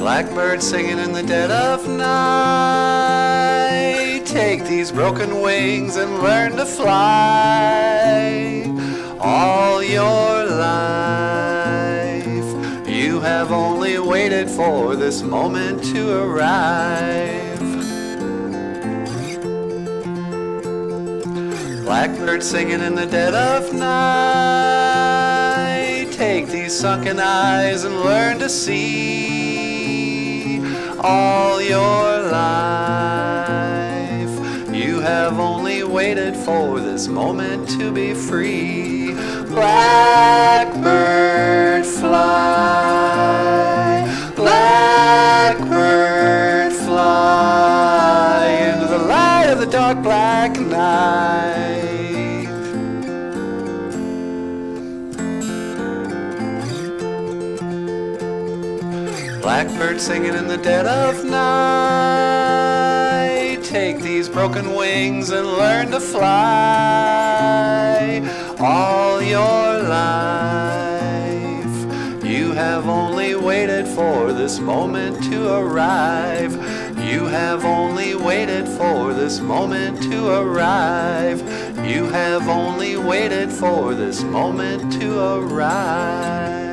Blackbird singing in the dead of night. Take these broken wings and learn to fly. All your life you have only waited for this moment to arrive. Blackbird singing in the dead of night. Take these sunken eyes and learn to see. All your life you have only waited for this moment to be free. Blackbird fly, blackbird fly into the light of the dark black night. Blackbird singing in the dead of night. Take these broken wings and learn to fly. All your life you have only waited for this moment to arrive. You have only waited for this moment to arrive. You have only waited for this moment to arrive.